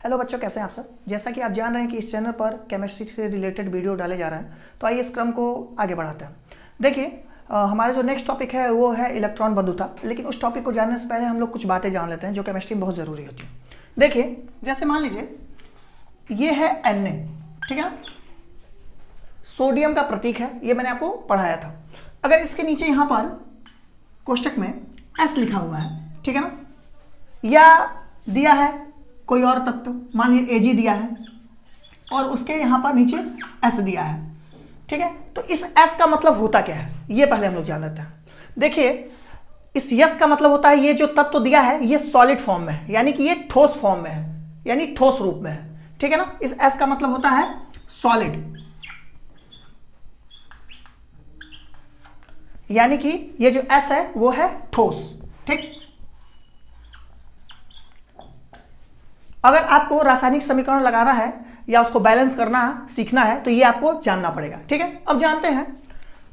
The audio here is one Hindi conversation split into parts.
हेलो बच्चों, कैसे हैं आप सब। जैसा कि आप जान रहे हैं कि इस चैनल पर केमिस्ट्री से रिलेटेड वीडियो डाले जा रहे हैं, तो आइए इस क्रम को आगे बढ़ाते हैं। देखिए, हमारा जो नेक्स्ट टॉपिक है वो है इलेक्ट्रॉन बंधुता। लेकिन उस टॉपिक को जानने से पहले हम लोग कुछ बातें जान लेते हैं जो केमिस्ट्री में बहुत ज़रूरी होती है। देखिए, जैसे मान लीजिए ये है Na, ठीक है ना, सोडियम का प्रतीक है, ये मैंने आपको पढ़ाया था। अगर इसके नीचे यहाँ पर कोष्टक में S लिखा हुआ है, ठीक है ना, या दिया है कोई और तत्व, मान लीजिए Ag दिया है और उसके यहाँ पर नीचे S दिया है, ठीक है। तो इस S का मतलब होता क्या है, ये पहले हम लोग जान लेते हैं। देखिए, इस S का मतलब होता है ये जो तत्व दिया है ये सॉलिड फॉर्म में है, यानी कि ये ठोस फॉर्म में है, यानी ठोस रूप में है, ठीक है ना। इस S का मतलब होता है सॉलिड, यानी कि ये जो S है वो है ठोस, ठीक। अगर आपको रासायनिक समीकरण लगाना है या उसको बैलेंस करना सीखना है तो ये आपको जानना पड़ेगा, ठीक है। अब जानते हैं,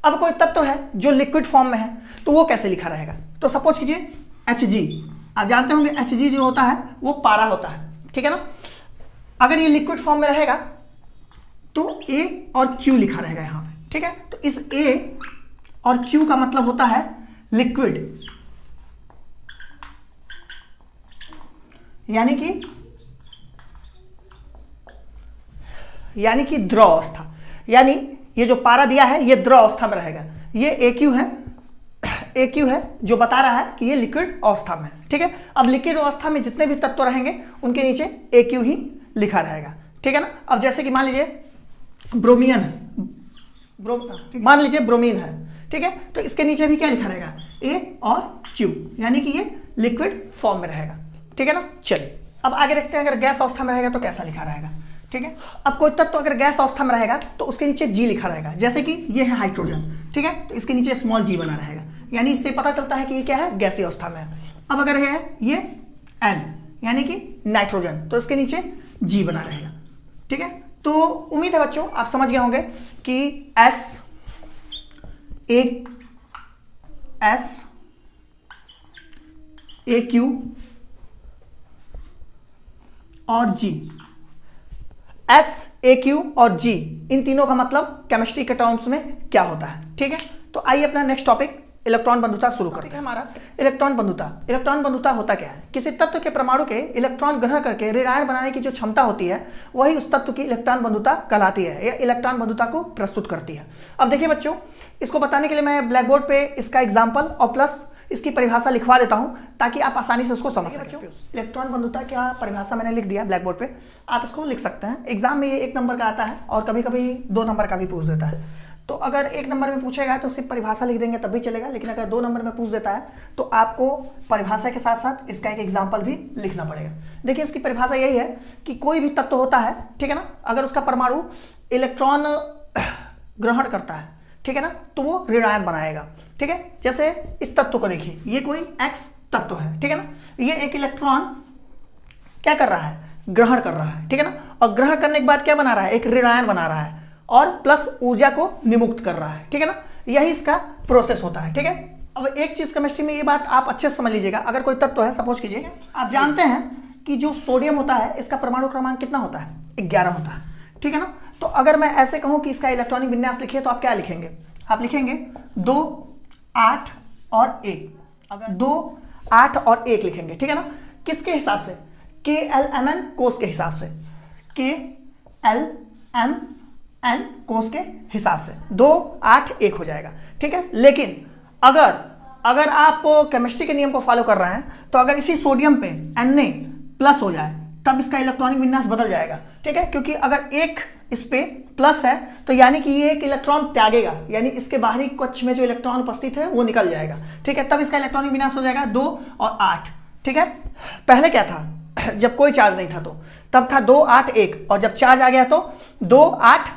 अब कोई तत्व है जो लिक्विड फॉर्म में है तो वो कैसे लिखा रहेगा। तो सपोज कीजिए Hg, आप जानते होंगे Hg जो होता है वो पारा होता है, ठीक है ना। अगर ये लिक्विड फॉर्म में रहेगा तो A और Q लिखा रहेगा यहाँ पे, ठीक है। तो इस A और Q का मतलब होता है लिक्विड, यानी कि द्रव अवस्था, यानी ये जो पारा दिया है ये द्रव अवस्था में रहेगा। ये AQ है जो बता रहा है कि ये लिक्विड अवस्था में है, ठीक है। अब लिक्विड अवस्था में जितने भी तत्व रहेंगे उनके नीचे AQ ही लिखा रहेगा, ठीक है ना। अब जैसे कि मान लीजिए ब्रोमियन है, मान लीजिए ब्रोमीन है, ठीक है। तो इसके नीचे भी क्या लिखा रहेगा, A और Q, यानी कि ये लिक्विड फॉर्म में रहेगा, ठीक है ना। चलिए अब आगे देखते हैं, अगर गैस अवस्था में रहेगा तो कैसा लिखा रहेगा, ठीक है। अब कोई तत्व अगर गैस अवस्था में रहेगा तो उसके नीचे G लिखा रहेगा, जैसे कि ये है हाइड्रोजन, ठीक है। तो इसके नीचे स्मॉल g बना रहेगा, यानी इससे पता चलता है कि ये क्या है, गैसीय अवस्था में है। अब अगर ये N यानी कि नाइट्रोजन, तो इसके नीचे G बना रहेगा, ठीक है। तो उम्मीद है बच्चों आप समझ गए होंगे कि S AQ और G, S AQ और G, इन तीनों का मतलब केमिस्ट्री के टर्म्स में क्या होता है, ठीक है। तो आइए अपना नेक्स्ट टॉपिक इलेक्ट्रॉन बंधुता शुरू करते हैं। हमारा इलेक्ट्रॉन बंधुता होता क्या है, किसी तत्व के परमाणु के इलेक्ट्रॉन ग्रहण करके ऋण आयन बनाने की जो क्षमता होती है वही उस तत्व की इलेक्ट्रॉन बंधुता कहलाती है, या इलेक्ट्रॉन बंधुता को प्रस्तुत करती है। अब देखिए बच्चों, इसको बताने के लिए मैं ब्लैक बोर्ड पे इसका एग्जाम्पल और प्लस इसकी परिभाषा लिखवा देता हूं ताकि आप आसानी से उसको समझ सकें। इलेक्ट्रॉन बंधुता क्या परिभाषा मैंने लिख दिया ब्लैक बोर्ड पे, आप इसको लिख सकते हैं। एग्जाम में ये 1 नंबर का आता है और कभी कभी 2 नंबर का भी पूछ देता है। तो अगर 1 नंबर में पूछेगा तो सिर्फ परिभाषा लिख देंगे तब भी चलेगा, लेकिन अगर 2 नंबर में पूछ देता है तो आपको परिभाषा के साथ साथ इसका एक एग्जाम्पल भी लिखना पड़ेगा। देखिए, इसकी परिभाषा यही है कि कोई भी तत्व होता है, ठीक है ना, अगर उसका परमाणु इलेक्ट्रॉन ग्रहण करता है, ठीक है ना, तो वो ऋण आयन बनाएगा, ठीक है। जैसे इस तत्व को देखिए, ये कोई X तत्व है, ठीक है ना, ये एक इलेक्ट्रॉन क्या कर रहा है, ग्रहण कर रहा है, ठीक है ना। और ग्रहण करने के बाद क्या बना रहा है, एक ऋण आयन बना रहा है और प्लस ऊर्जा को निमुक्त कर रहा है, ठीक है ना। यही इसका प्रोसेस होता है, ठीक है। अब एक चीज केमिस्ट्री में ये बात आप अच्छे से समझ लीजिएगा, अगर कोई तत्व है, सपोज कीजिए आप जानते हैं कि जो सोडियम होता है इसका परमाणु क्रमांक कितना होता है, 11 होता है, ठीक है ना। तो अगर मैं ऐसे कहूं कि इसका इलेक्ट्रॉनिक विन्यास लिखिए तो आप क्या लिखेंगे, आप लिखेंगे 2, 8 और 1। अगर 2, 8 और 1 लिखेंगे, ठीक है ना, किसके हिसाब से, KLMN कोस के हिसाब से, KLMN कोस के हिसाब से 2, 8, 1 हो जाएगा, ठीक है। लेकिन अगर आप केमिस्ट्री के नियम को फॉलो कर रहे हैं तो अगर इसी सोडियम पे Na प्लस हो जाए तब इसका इलेक्ट्रॉनिक विन्यास बदल जाएगा, ठीक है। क्योंकि अगर 1 इस पे प्लस है तो यानी कि ये एक इलेक्ट्रॉन त्यागेगा, यानी इसके बाहरी कक्ष में जो इलेक्ट्रॉन उपस्थित है वो निकल जाएगा, ठीक है। तब इसका इलेक्ट्रॉनिक विन्यास हो जाएगा 2 और 8, ठीक है। पहले क्या था, जब कोई चार्ज नहीं था तो तब था 2, 8, 1, और जब चार्ज आ गया तो 2, 8,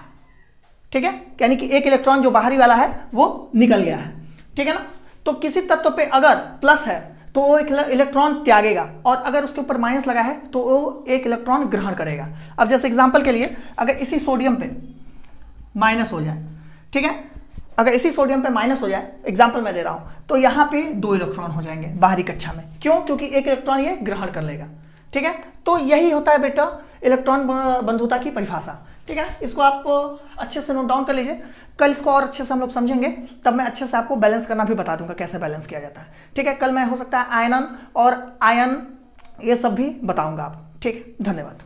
ठीक है, यानी कि एक इलेक्ट्रॉन जो बाहरी वाला है वो निकल गया है, ठीक है ना। तो किसी तत्व पे अगर प्लस है तो वो एक इलेक्ट्रॉन त्यागेगा, और अगर उसके ऊपर माइनस लगा है तो वो एक इलेक्ट्रॉन ग्रहण करेगा। अब जैसे एग्जांपल के लिए अगर इसी सोडियम पे माइनस हो जाए, ठीक है, अगर इसी सोडियम पे माइनस हो जाए, एग्जांपल मैं दे रहा हूं, तो यहां पे 2 इलेक्ट्रॉन हो जाएंगे बाहरी कक्षा में। क्यों, क्योंकि एक इलेक्ट्रॉन ये ग्रहण कर लेगा, ठीक है, तो यही होता है बेटा इलेक्ट्रॉन बंधुता की परिभाषा। ठीक है, इसको आप अच्छे से नोट डाउन कर लीजिए, कल इसको और अच्छे से हम लोग समझेंगे, तब मैं अच्छे से आपको बैलेंस करना भी बता दूंगा कैसे बैलेंस किया जाता है। ठीक है, कल मैं हो सकता है आयनन और आयन ये सब भी बताऊंगा आपको। ठीक है, धन्यवाद।